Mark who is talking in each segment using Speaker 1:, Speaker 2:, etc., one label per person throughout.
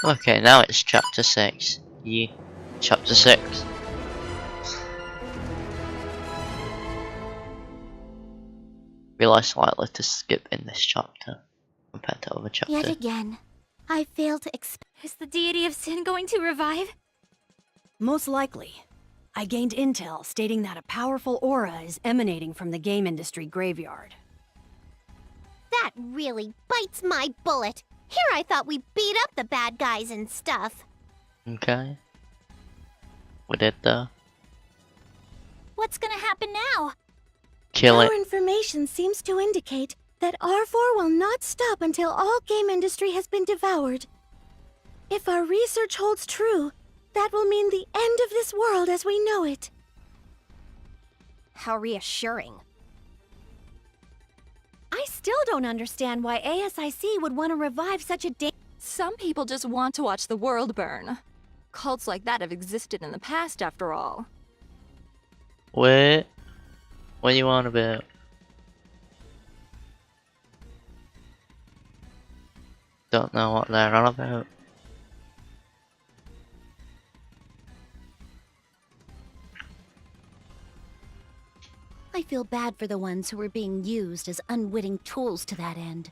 Speaker 1: Okay, now it's chapter 6. Yeah, chapter 6. Be less likely to skip in this chapter compared to other chapters.
Speaker 2: Yet again, I fail to expect.
Speaker 3: Is the deity of sin going to revive?
Speaker 4: Most likely. I gained intel stating that a powerful aura is emanating from the game industry graveyard.
Speaker 2: That really bites my bullet. Here I thought we beat up the bad guys and stuff.
Speaker 1: Okay. We did though.
Speaker 3: What's gonna happen now?
Speaker 1: Kill it.
Speaker 5: Our information seems to indicate that R4 will not stop until all game industry has been devoured. If our research holds true, that will mean the end of this world as we know it.
Speaker 3: How reassuring.
Speaker 5: I still don't understand why ASIC would want to revive such a
Speaker 3: Some people just want to watch the world burn. Cults like that have existed in the past, after all.
Speaker 1: Wait. What do you want about? Don't know what they're on about.
Speaker 2: I feel bad for the ones who were being used as unwitting tools to that end.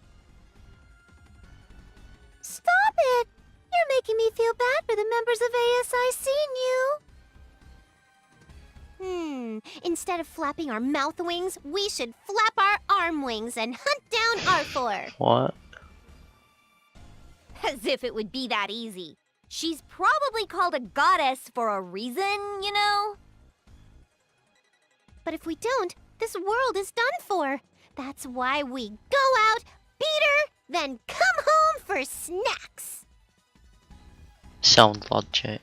Speaker 2: Stop it! You're making me feel bad for the members of ASIC and you. Instead of flapping our mouth wings, we should flap our arm wings and hunt down R4.
Speaker 1: What?
Speaker 3: As if it would be that easy. She's probably called a goddess for a reason, you know?
Speaker 2: But if we don't, this world is done for. That's why we go out, beat her, then come home for snacks.
Speaker 1: Sound logic.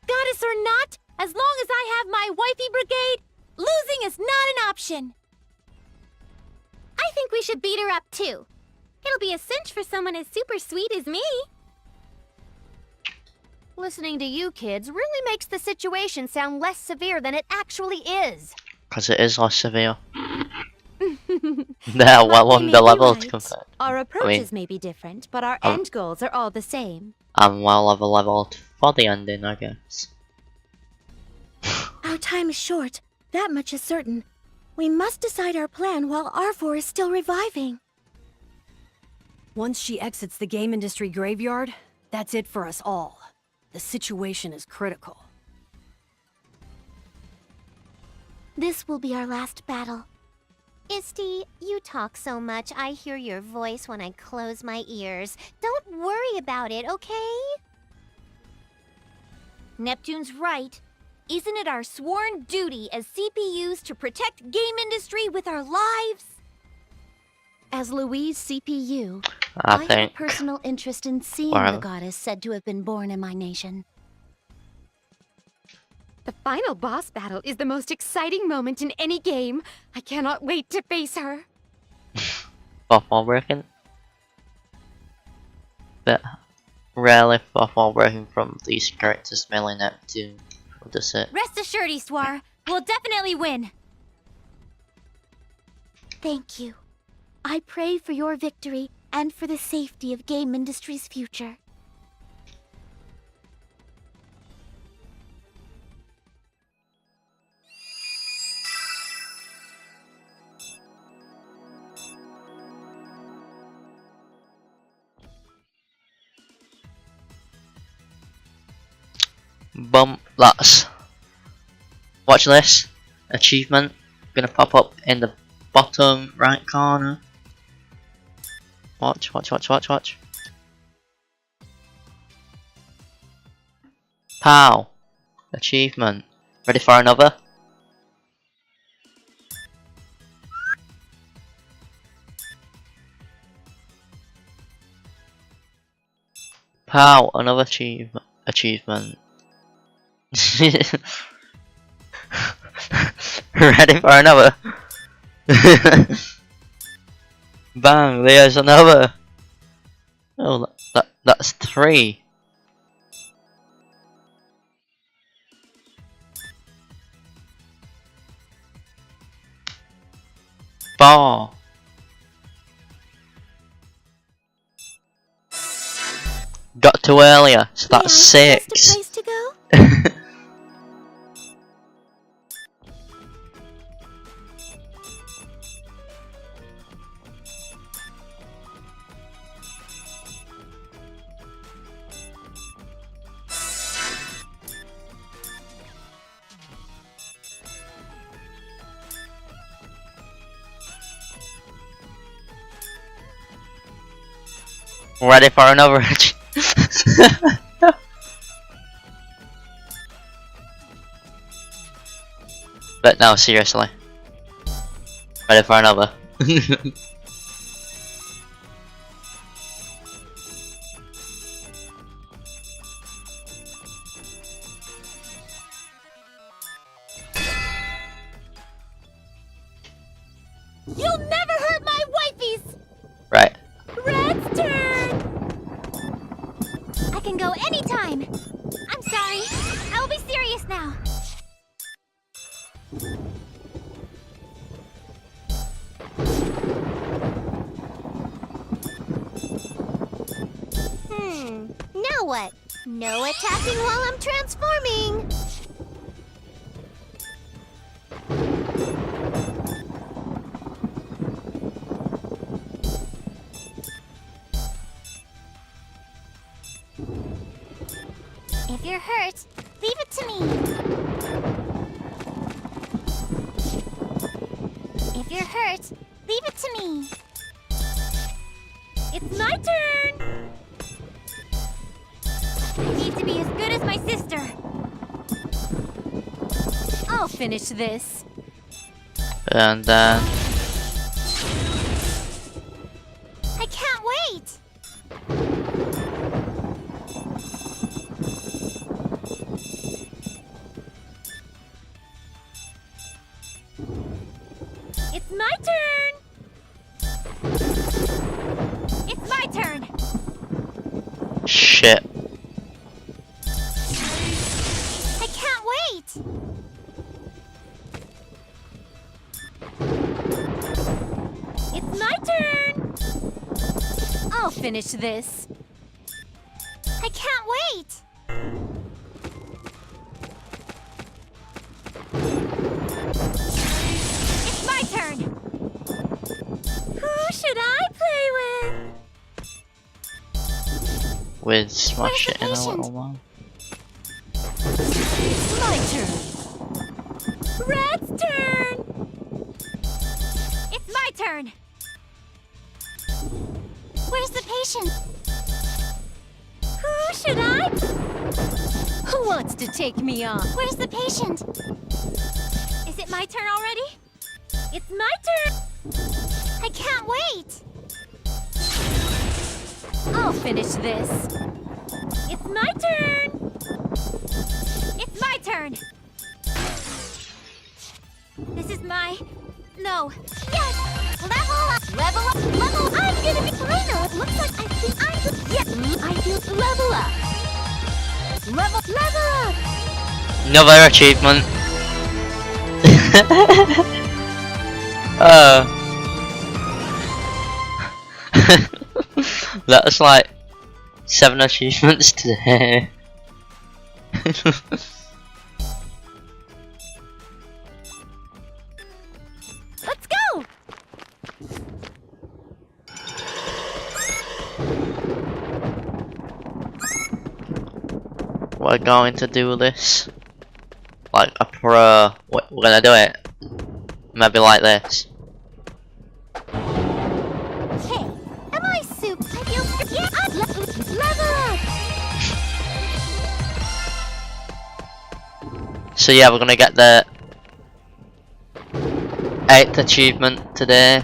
Speaker 3: Goddess or not, as long as I have my wifey brigade, losing is not an option.
Speaker 2: I think we should beat her up too. It'll be a cinch for someone as super sweet as me.
Speaker 3: Listening to you kids really makes the situation sound less severe than it actually is.
Speaker 1: Because it is less severe. They're well under leveled compared.
Speaker 5: Our approaches may be different, but our end goals are all the same.
Speaker 1: I'm well leveled for the ending, I guess.
Speaker 5: Our time is short. That much is certain. We must decide our plan while R4 is still reviving.
Speaker 4: Once she exits the game industry graveyard, that's it for us all. The situation is critical.
Speaker 2: This will be our last battle. Isti, you talk so much, I hear your voice when I close my ears. Don't worry about it, okay?
Speaker 3: Neptune's right. Isn't it our sworn duty as CPUs to protect game industry with our lives?
Speaker 2: As Louise CPU,
Speaker 1: I
Speaker 2: have a
Speaker 1: think
Speaker 2: personal interest in seeing
Speaker 1: Well-
Speaker 2: the goddess said to have been born in my nation.
Speaker 5: The final boss battle is the most exciting moment in any game. I cannot wait to face her.
Speaker 1: Buffalo working. But rarely buffalo working from these characters, mainly Neptune. What does it?
Speaker 3: Rest assured, Histoire, we'll definitely win.
Speaker 2: Thank you. I pray for your victory and for the safety of game industry's future.
Speaker 1: That's watch this achievement gonna pop up in the bottom right corner. Watch. Pow! Achievement. Ready for another? Pow! Another achievement. Ready for another? Bang! There's another. Oh, that's 3. Bar. got to earlier, so that's
Speaker 5: May I suggest a
Speaker 1: 6.
Speaker 5: place to go?
Speaker 1: Ready for another? But no, seriously. Ready for another?
Speaker 3: You'll never hurt my wifeys!
Speaker 1: Right.
Speaker 3: Red's turn! I can go anytime! I'm sorry. I will be serious now.
Speaker 2: Now what? No attacking while I'm transforming! If you're hurt, leave it to me. If you're hurt, leave it to me.
Speaker 3: It's my turn! I need to be as good as my sister.
Speaker 4: I'll finish this.
Speaker 1: And
Speaker 2: I can't wait!
Speaker 3: It's my turn! It's my turn!
Speaker 1: shit.
Speaker 2: I can't wait!
Speaker 3: It's my turn!
Speaker 4: I'll finish this.
Speaker 2: I can't wait!
Speaker 3: It's my turn! Who should I play with?
Speaker 1: We'd smash
Speaker 2: Where's
Speaker 1: it
Speaker 2: the
Speaker 1: in a
Speaker 2: patient?
Speaker 1: little while.
Speaker 4: It's my turn.
Speaker 3: Red's turn! It's my turn!
Speaker 2: Where's the patient?
Speaker 3: Who should I?
Speaker 4: Who wants to take me on?
Speaker 2: Where's the patient?
Speaker 3: Is it my turn already? It's my turn!
Speaker 2: I can't wait!
Speaker 4: I'll finish this.
Speaker 3: It's my turn! It's my turn! This is my... No.
Speaker 2: Yes! Level up! Level up! Level up! I'm gonna be... I know, it looks like I think I'm the... Yes! I feel... Level up! Level up!
Speaker 1: Another achievement. That's like 7 achievements today.
Speaker 3: Let's go!
Speaker 1: We're going to do this like a pro. We're gonna do it maybe like this.
Speaker 2: Hey, am I soup? I feel... Yeah! Level up!
Speaker 1: So yeah, we're gonna get the 8th achievement today.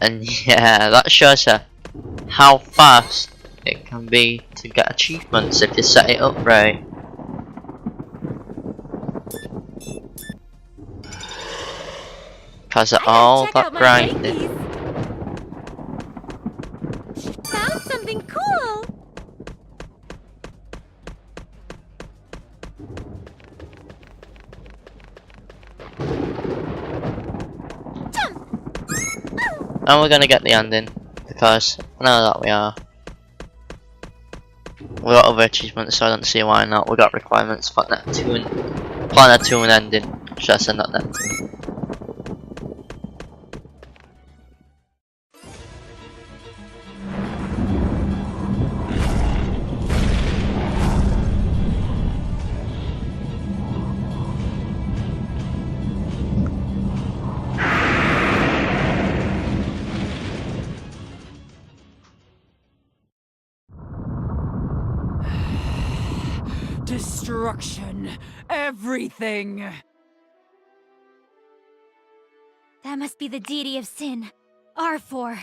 Speaker 1: And yeah, that shows you how fast it can be to get achievements if you set it up right. Cause of all
Speaker 3: Check
Speaker 1: that
Speaker 3: out my
Speaker 1: grinding.
Speaker 3: Yankees. Found something cool!
Speaker 2: Jump!
Speaker 1: And we're gonna get the ending. because I know that we are. We got other achievements, so I don't see why not. We got requirements for Neptune. Planeptune ending. Should I say not Neptune?
Speaker 6: Destruction. Everything.
Speaker 3: That must be the deity of sin. R4.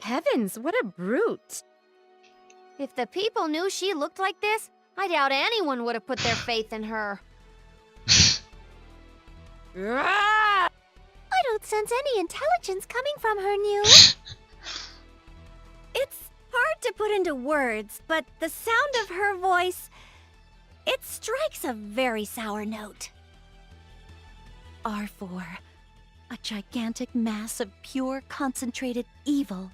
Speaker 7: Heavens, what a brute.
Speaker 2: If the people knew she looked like this, I doubt anyone would have put their faith in her.
Speaker 6: Ah!
Speaker 2: I don't sense any intelligence coming from her, New.
Speaker 5: It's hard to put into words, but the sound of her voice, it strikes a very sour note. R4, a gigantic mass of pure concentrated evil.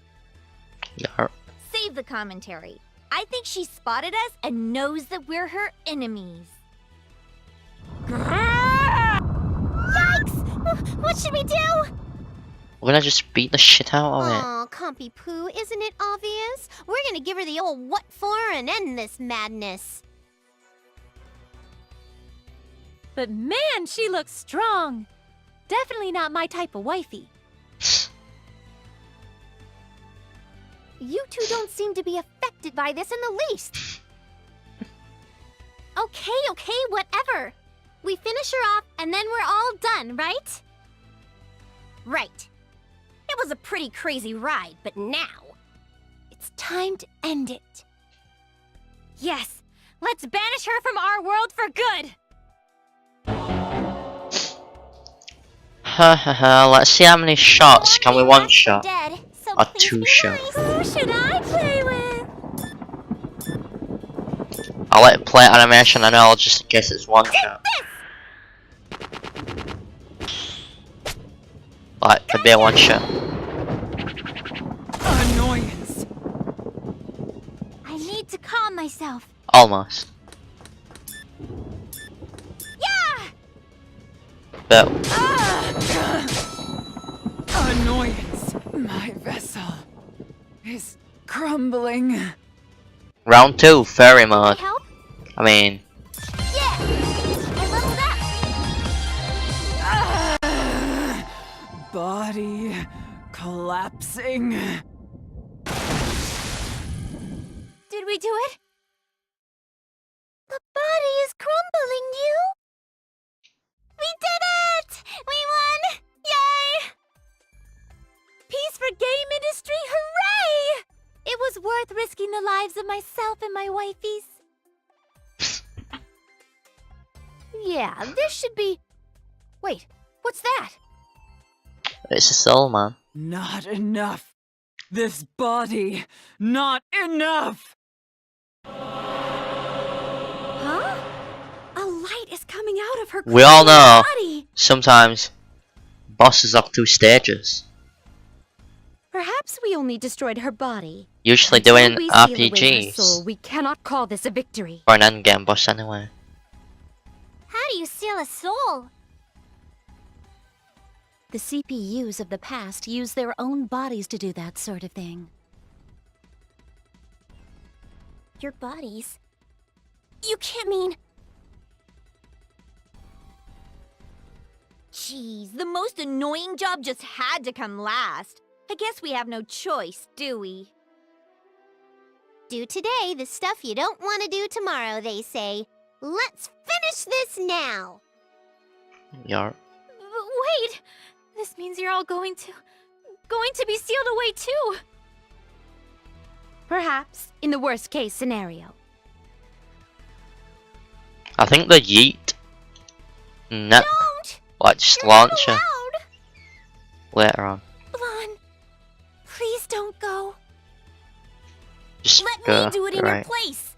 Speaker 1: Yarp.
Speaker 3: Save the commentary. I think she spotted us and knows that we're her enemies.
Speaker 2: Yikes! What should we do?
Speaker 1: We're gonna just beat the shit out of it.
Speaker 2: Aw, Compy Poo, isn't it obvious? We're gonna give her the old what for and end this madness.
Speaker 7: But man, she looks strong. Definitely not my type of wifey.
Speaker 2: You two don't seem to be affected by this in the least. Okay, whatever. We finish her off and then we're all done, right?
Speaker 3: Right. It was a pretty crazy ride, but now
Speaker 2: It's time to end it.
Speaker 3: yes, let's banish her from our world for good.
Speaker 1: Ha ha ha, let's see how many shots can we one shot.
Speaker 2: Dead, so
Speaker 1: Or
Speaker 2: please
Speaker 1: two
Speaker 2: be
Speaker 1: shots.
Speaker 2: nice. Who should I play with?
Speaker 1: I'll let it play animation and I'll just in case it's one shot. Like, could be a one shot.
Speaker 6: Annoyance.
Speaker 3: I need to calm myself.
Speaker 1: Almost.
Speaker 3: Yeah!
Speaker 1: But
Speaker 6: Annoyance. My vessel is crumbling.
Speaker 1: round 2, fairy mode.
Speaker 2: Help?
Speaker 1: I mean,
Speaker 3: Yeah! I leveled up.
Speaker 6: Body collapsing.
Speaker 3: Did we do it?
Speaker 2: The body is crumbling, you. We did it! We won! Yay!
Speaker 3: Peace for game industry, hooray! It was worth risking the lives of myself and my wifeys.
Speaker 2: Yeah, this should be... Wait, what's that?
Speaker 1: it's a soul, man.
Speaker 6: Not enough. This body, not enough.
Speaker 5: Huh? A light is coming out of her
Speaker 1: We all know,
Speaker 5: body.
Speaker 1: sometimes, bosses have 2 stages.
Speaker 7: Perhaps we only destroyed her body.
Speaker 1: Usually
Speaker 7: Until
Speaker 1: doing
Speaker 7: we seal away her
Speaker 1: RPGs.
Speaker 7: soul, we cannot call this a victory.
Speaker 1: For an endgame boss anyway.
Speaker 2: How do you seal a soul?
Speaker 5: The CPUs of the past use their own bodies to do that sort of thing.
Speaker 2: Your bodies? You can't mean...
Speaker 3: Jeez, the most annoying job just had to come last. I guess we have no choice, do we?
Speaker 2: Do today the stuff you don't want to do tomorrow, they say. Let's finish this now!
Speaker 1: Yarp.
Speaker 7: Wait! This means you're all going to be sealed away too. Perhaps, in the worst case scenario.
Speaker 1: I think the yeet. Nep.
Speaker 2: Don't!
Speaker 1: Like, just
Speaker 2: You're not
Speaker 1: launch her
Speaker 2: allowed!
Speaker 1: later on.
Speaker 2: Blonde, please don't go.
Speaker 1: Just
Speaker 3: Let
Speaker 1: go.
Speaker 3: me do it in your
Speaker 1: right.
Speaker 3: place.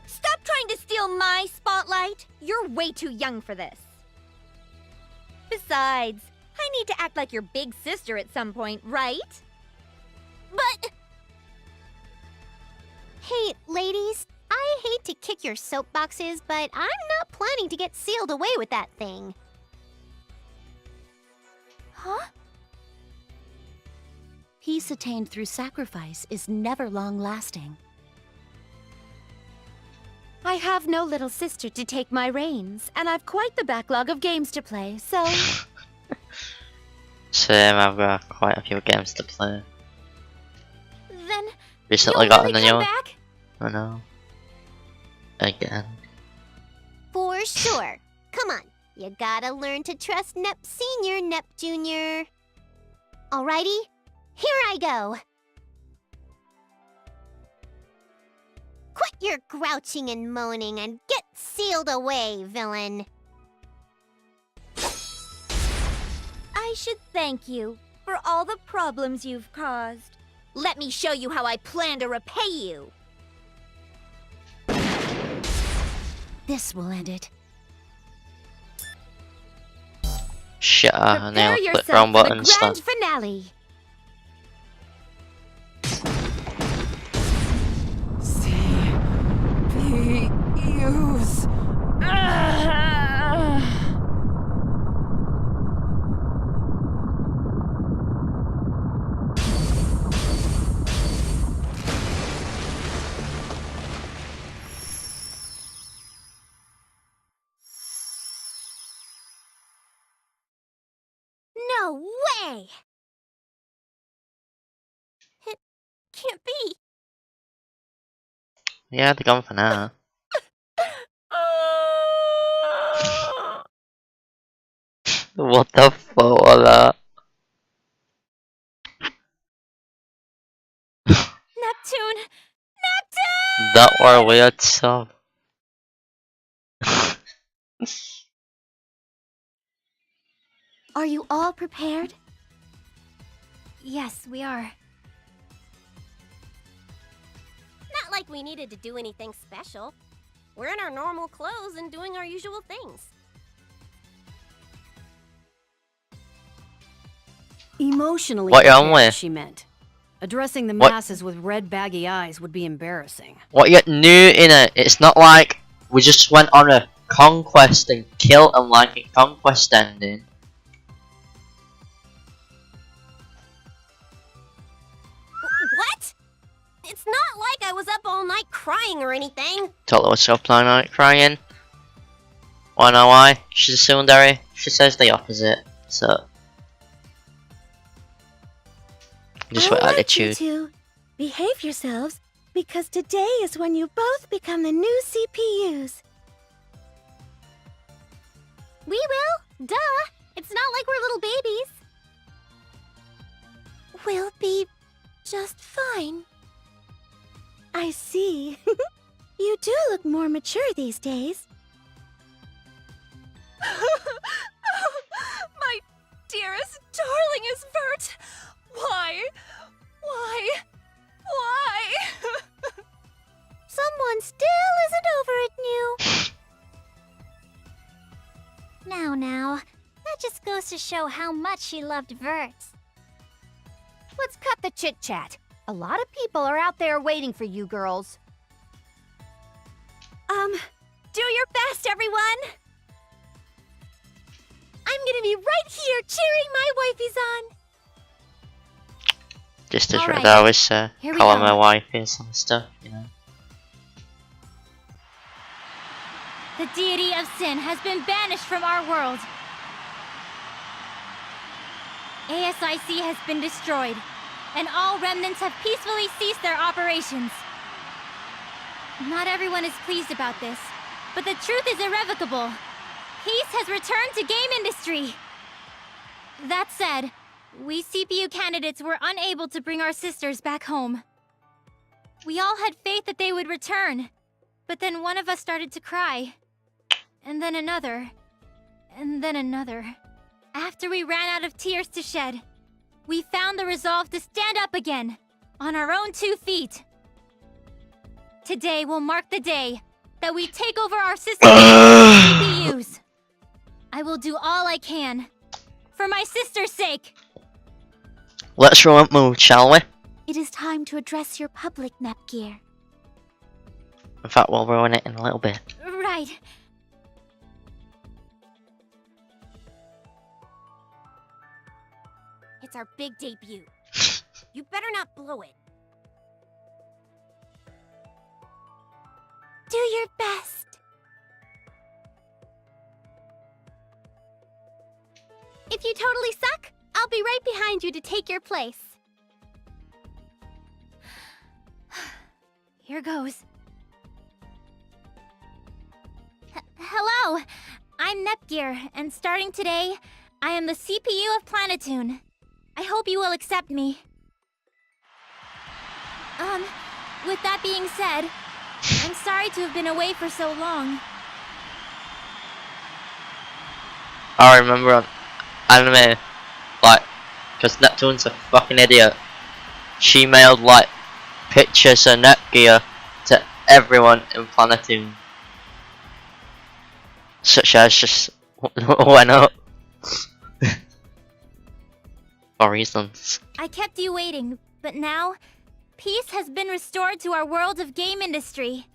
Speaker 3: Stop trying to steal my spotlight. You're way too young for this. Besides, I need to act like your big sister at some point, right? But...
Speaker 2: Hey, ladies, I hate to kick your soapboxes, but I'm not planning to get sealed away with that thing.
Speaker 3: Huh?
Speaker 5: Peace attained through sacrifice is never long-lasting. I have no little sister to take my reins, and I've quite the backlog of games to play, so...
Speaker 1: Same, I've got quite a few games to play.
Speaker 3: Then
Speaker 1: Recently
Speaker 3: you'll
Speaker 1: got
Speaker 3: really
Speaker 1: a new
Speaker 3: come
Speaker 1: one.
Speaker 3: back?
Speaker 1: I know. Again.
Speaker 2: For sure. Come on, you gotta learn to trust Nep Senior, Nep Junior. Alrighty, here I go. Quit your grouching and moaning and get sealed away, villain.
Speaker 3: I should thank you for all the problems you've caused. Let me show you how I plan to repay you.
Speaker 5: This will end it.
Speaker 1: Shit, I
Speaker 5: Prepare
Speaker 1: nearly clicked
Speaker 5: yourself
Speaker 1: wrong
Speaker 5: for the
Speaker 1: button
Speaker 5: grand
Speaker 1: stuff.
Speaker 5: finale.
Speaker 6: CPUs.
Speaker 3: No way! It can't be.
Speaker 1: Yeah, they're gone for now. What the fuck was that?
Speaker 3: Neptune! Neptune!
Speaker 1: That were weird stuff.
Speaker 5: Are you all prepared?
Speaker 3: Yes, we are.
Speaker 2: Not like we needed to do anything special. We're in our normal clothes and doing our usual things.
Speaker 4: Emotionally
Speaker 1: What you on
Speaker 4: prepared,
Speaker 1: with?
Speaker 4: she meant. Addressing the
Speaker 1: What?
Speaker 4: masses with red baggy eyes would be embarrassing.
Speaker 1: What you new in it? It's not like we just went on a conquest and killed and like a conquest ending.
Speaker 2: What? It's not like I was up all night crying or anything.
Speaker 1: Totally was so planning on it crying. Wanna know why? She's a secondary. She says the opposite. So just
Speaker 5: I
Speaker 1: with
Speaker 5: want
Speaker 1: attitude.
Speaker 5: you to behave yourselves, because today is when you both become the new CPUs.
Speaker 2: We will. Duh. It's not like we're little babies.
Speaker 5: We'll be just fine. I see. You do look more mature these days.
Speaker 3: My dearest darling is Vert. Why?
Speaker 2: Someone still isn't over it, New. Now, that just goes to show how much she loved Vert.
Speaker 8: Let's cut the chit-chat. A lot of people are out there waiting for you girls.
Speaker 3: Do your best, everyone. I'm gonna be right here cheering my wifeys on.
Speaker 1: Just as
Speaker 8: All
Speaker 1: Red
Speaker 8: right.
Speaker 1: always say,
Speaker 8: Here we
Speaker 1: calling
Speaker 8: go.
Speaker 1: my wife is and stuff, you know.
Speaker 7: The deity of sin has been banished from our world. ASIC has been destroyed, and all remnants have peacefully ceased their operations. Not everyone is pleased about this, but the truth is irrevocable. Peace has returned to game industry. That said, we CPU candidates were unable to bring our sisters back home. We all had faith that they would return, but then one of us started to cry. And then another. And then another. After we ran out of tears to shed, we found the resolve to stand up again, on our own 2 feet. Today will mark the day that we take over our system CPUs. I will do all I can, for my sister's sake.
Speaker 1: Let's roll up mood, shall we?
Speaker 5: It is
Speaker 2: time to address your public, Nepgear.
Speaker 1: In fact, we'll ruin it in a little bit.
Speaker 7: Right.
Speaker 3: It's our big debut. You better not blow it.
Speaker 2: Do your best.
Speaker 7: If you totally suck, I'll be right behind you to take your place. Here goes. Hello, I'm Nepgear, and starting today, I am the CPU of Planeptune. I hope you will accept me. With that being said, I'm sorry to have been away for so long.
Speaker 1: I remember on anime, like, because Neptune's a fucking idiot. She mailed like pictures of Netgear to everyone in Planeptune, such as just went up for reasons.
Speaker 7: I kept you waiting, but now, peace has been restored to our world of game industry.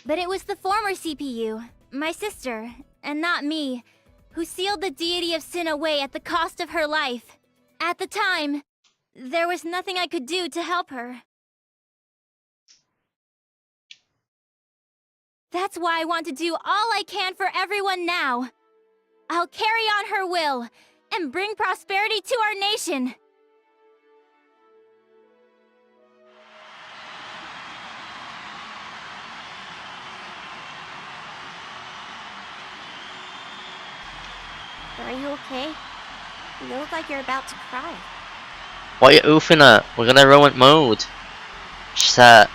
Speaker 7: But it was the former CPU, my sister, and not me, who sealed the deity of sin away at the cost of her life. At the time, there was nothing I could do to help her. That's why I want to do all I can for everyone now. I'll carry on her will, and bring prosperity to our nation.
Speaker 2: Are you okay? You look like you're about to cry.
Speaker 1: What are you oofing at? We're gonna ruin mode. She said,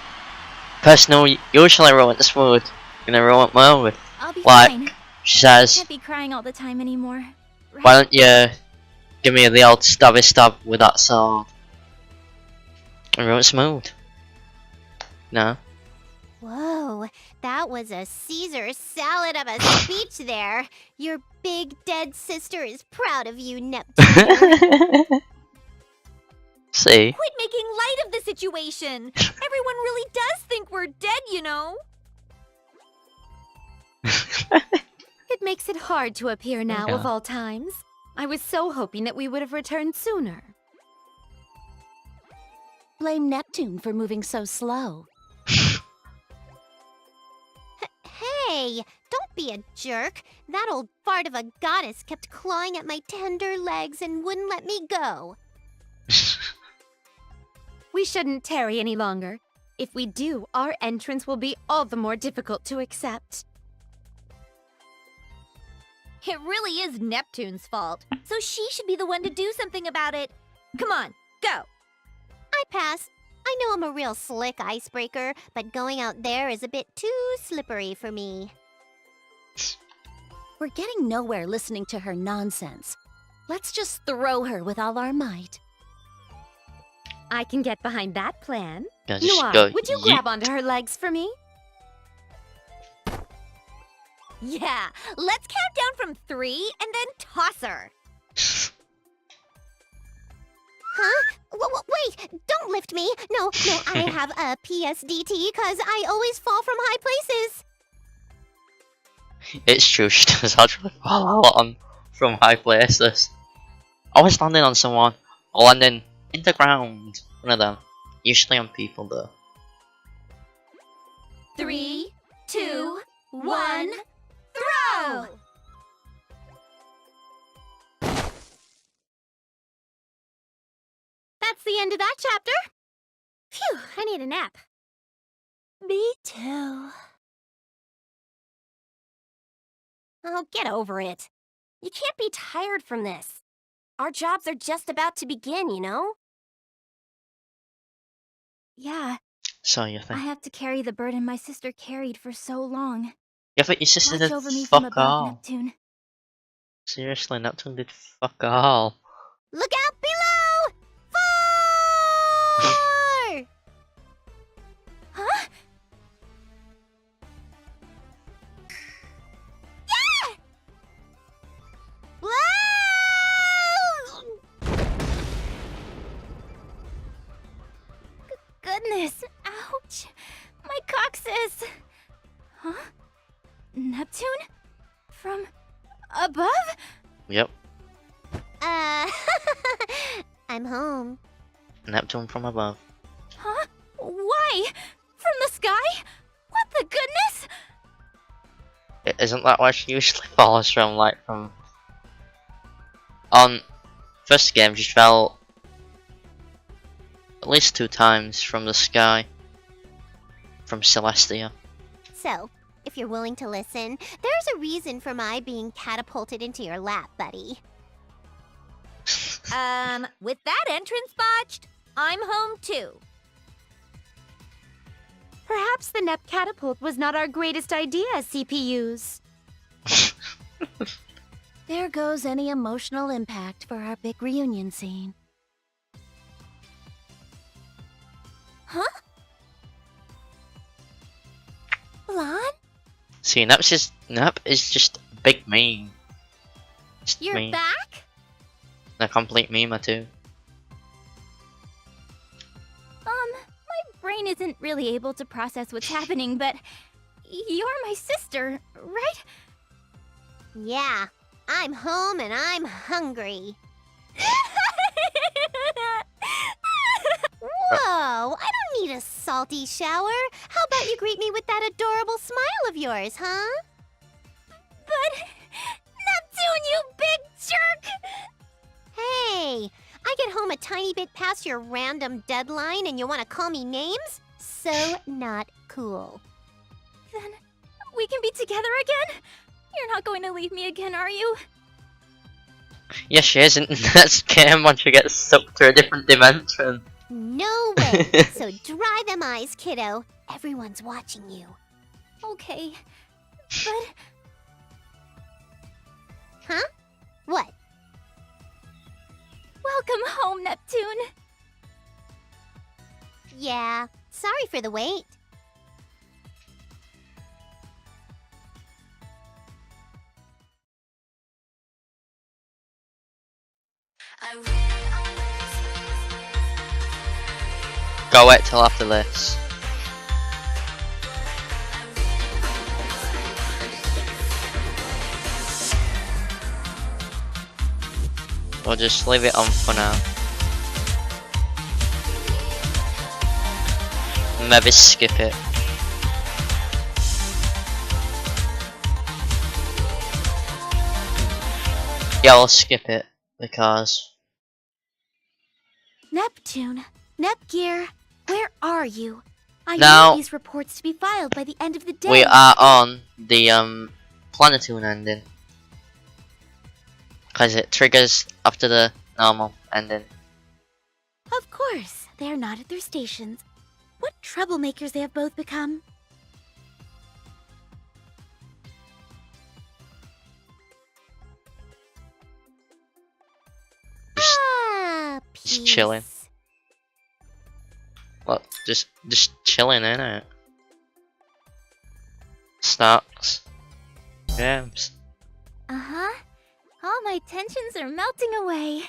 Speaker 1: personal usually ruin this mode. We're gonna ruin mode.
Speaker 7: I'll be
Speaker 1: Like,
Speaker 7: fine.
Speaker 1: she
Speaker 7: I
Speaker 1: says,
Speaker 7: can't be crying all the time anymore. Right?
Speaker 1: why don't you give me the old stabby stab with that sword? And ruin smooth. No?
Speaker 2: Whoa, that was a Caesar salad of a speech there. Your big dead sister is proud of you, Neptune.
Speaker 1: See?
Speaker 3: Quit making light of the situation. Everyone really does think we're dead, you know.
Speaker 5: It makes it hard to appear now
Speaker 1: Yeah.
Speaker 5: of all times. I was so hoping that we would have returned sooner. Blame Neptune for moving so slow.
Speaker 2: Hey, don't be a jerk. That old fart of a goddess kept clawing at my tender legs and wouldn't let me go.
Speaker 5: We shouldn't tarry any longer. If we do, our entrance will be all the more difficult to accept.
Speaker 3: It really is Neptune's fault, so she should be the one to do something about it. Come on, go.
Speaker 2: I pass. I know I'm a real slick icebreaker, but going out there is a bit too slippery for me.
Speaker 5: We're getting nowhere listening to her nonsense. Let's just throw her with all our might. I can get behind that plan.
Speaker 1: Yeah, just
Speaker 5: Noir,
Speaker 1: go
Speaker 5: would you
Speaker 1: yeet.
Speaker 5: grab onto her legs for me?
Speaker 3: Yeah, let's count down from 3 and then toss her.
Speaker 2: Huh? Wait! Don't lift me! No, I have a PSDT, cause I always fall from high places!
Speaker 1: It's true, she does actually fall a lot on from high places. Always landing on someone, or landing in the ground. One of them. Usually on people though.
Speaker 3: 3, 2, 1, throw!
Speaker 2: That's the end of that chapter! Phew, I need a nap.
Speaker 3: Me too.
Speaker 2: Oh, get over it. You can't be tired from this. Our jobs are just about to begin, you know?
Speaker 7: Yeah,
Speaker 1: So you
Speaker 7: I
Speaker 1: think?
Speaker 7: have to carry the burden my sister carried for so long.
Speaker 1: Yeah, but your sister
Speaker 7: Watch
Speaker 1: did
Speaker 7: over me from
Speaker 1: fuck
Speaker 7: above,
Speaker 1: all.
Speaker 7: Neptune.
Speaker 1: Seriously, Neptune did fuck all.
Speaker 2: Look out below! Fire!
Speaker 7: Huh?
Speaker 3: From above?
Speaker 1: Yep,
Speaker 2: I'm home.
Speaker 1: Neptune from above.
Speaker 3: Huh? Why? From the sky? What the goodness?
Speaker 1: Isn't that where she usually falls from? Like from on first game, she fell at least 2 times from the sky, from Celestia.
Speaker 2: So, if you're willing to listen, there's a reason for my being catapulted into your lap, buddy.
Speaker 3: With that entrance botched, I'm home too.
Speaker 5: Perhaps the NEP catapult was not our greatest idea, CPUs.
Speaker 8: There goes any emotional impact for our big reunion scene.
Speaker 3: Huh? Lan?
Speaker 1: See, Nep is just a big meme. Just
Speaker 3: You're
Speaker 1: meme.
Speaker 3: back?
Speaker 1: A complete meme too.
Speaker 7: My brain isn't really able to process what's happening, but you're my sister, right?
Speaker 2: Yeah, I'm home and I'm hungry. Whoa, I don't need a salty shower. How about you greet me with that adorable smile of yours, huh?
Speaker 3: But Neptune, you big jerk!
Speaker 2: Hey, I get home a tiny bit past your random deadline and you want to call me names? So not cool.
Speaker 7: Then we can be together again? You're not going to leave me again, are you?
Speaker 1: Yeah, she isn't. That's game once she gets sucked to a different dimension.
Speaker 2: No way. So dry them eyes, kiddo. Everyone's watching you.
Speaker 7: Okay, but
Speaker 2: Huh? What?
Speaker 7: welcome home, Neptune.
Speaker 2: Yeah, sorry for the wait.
Speaker 1: Go wait till after this. We'll just leave it on for now. Maybe skip it. Yeah, we'll skip it because
Speaker 5: Neptune, Nepgear, where are you? I
Speaker 1: Now-
Speaker 5: need these reports to be filed by the end of the day.
Speaker 1: we are on the Pleneptune ending. Because it triggers after the normal ending.
Speaker 5: Of course, they're not at their stations. What troublemakers they have both become.
Speaker 2: Ah,
Speaker 1: Just chilling.
Speaker 2: peace.
Speaker 1: Well, just chilling, innit? Snacks. Games.
Speaker 7: Uh-huh. All my tensions are melting away.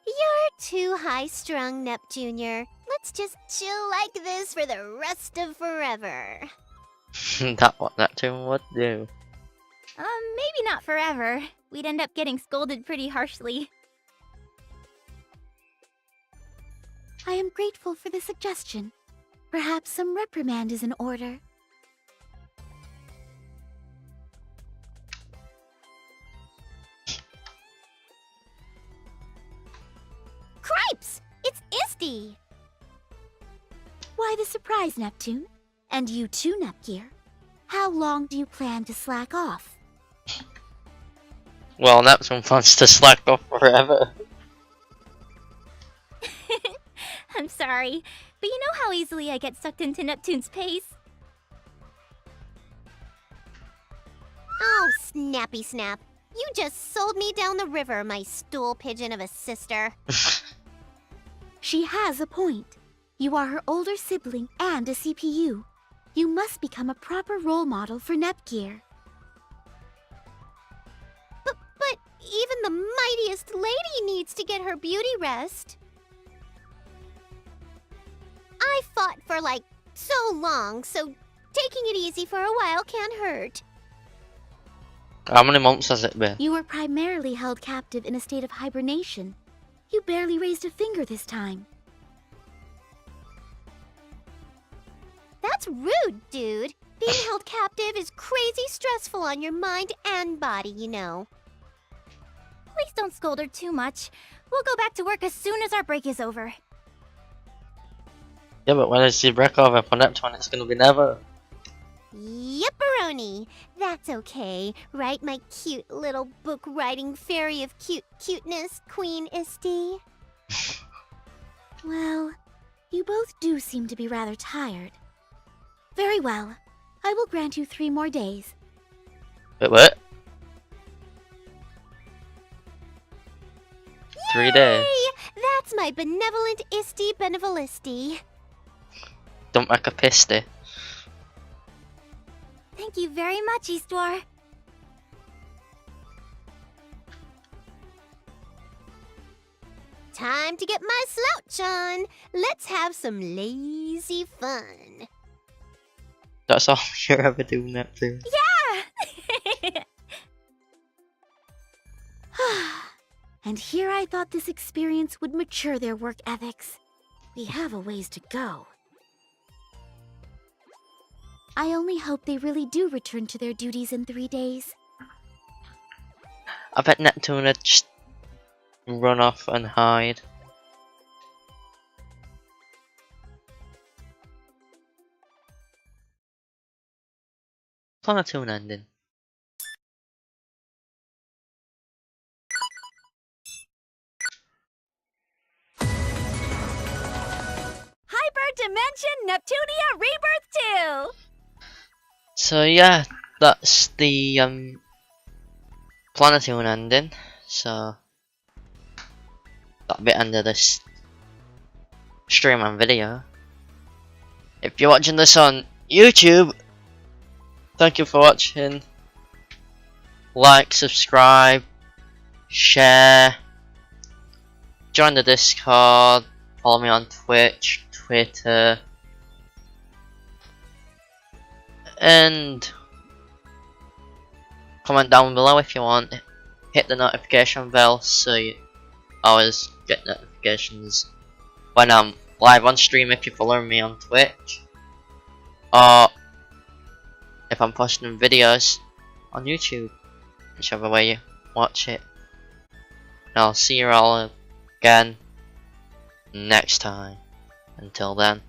Speaker 2: You're too high-strung, Nep Jr. Let's just chill like this for the rest of forever.
Speaker 1: That what that tune would do.
Speaker 7: Maybe not forever. We'd end up getting scolded pretty harshly.
Speaker 5: I am grateful for the suggestion. Perhaps some reprimand is in order.
Speaker 2: Cripes! It's Isty!
Speaker 5: Why the surprise, Neptune? And you too, Nepgear. How long do you plan to slack off?
Speaker 1: Well, Neptune wants to slack off forever.
Speaker 7: I'm sorry, but you know how easily I get sucked into Neptune's pace?
Speaker 2: Oh, snappy snap. You just sold me down the river, my stool pigeon of a sister.
Speaker 5: She has a point. You are her older sibling and a CPU. You must become a proper role model for Nepgear.
Speaker 2: But even the mightiest lady needs to get her beauty rest. I fought for like so long, so Taking it easy for a while can't hurt.
Speaker 1: How many months has it been?
Speaker 5: You were primarily held captive in a state of hibernation. You barely raised a finger this time.
Speaker 2: That's rude, dude. Being held captive is crazy stressful on your mind and body, you know.
Speaker 7: Please don't scold her too much. We'll go back to work as soon as our break is over.
Speaker 1: Yeah, but when it's the break over for Neptune, it's gonna be never.
Speaker 2: Yepperoni. That's okay. Right, my cute little book writing fairy of cuteness, Queen Isti?
Speaker 5: Well, you both do seem to be rather tired. Very well. I will grant you 3 more days.
Speaker 1: Wait, what? 3 days.
Speaker 2: Yay! That's my benevolent Isti Benevolisti.
Speaker 1: Don't make a pisty.
Speaker 7: Thank you very much, Eastwar.
Speaker 2: Time to get my slouch on. Let's have some lazy fun.
Speaker 1: That's all you're ever doing, Neptune.
Speaker 7: Yeah!
Speaker 5: And here I thought this experience would mature their work ethics. We have a ways to go. I only hope they really do return to their duties in 3 days.
Speaker 1: I bet Neptune would just run off and hide. Planeptune ending.
Speaker 3: Hyperdimension Neptunia Rebirth 2!
Speaker 1: So yeah, that's the Planeptune ending. So that'll be end of this stream and video. If you're watching this on YouTube, thank you for watching. Like, subscribe, share, join the Discord, follow me on Twitch, Twitter, and comment down below if you want. Hit the notification bell so you always get notifications when I'm live on stream if you follow me on Twitch, or if I'm posting videos on YouTube, whichever way you watch it. And I'll see you all again next time. Until then.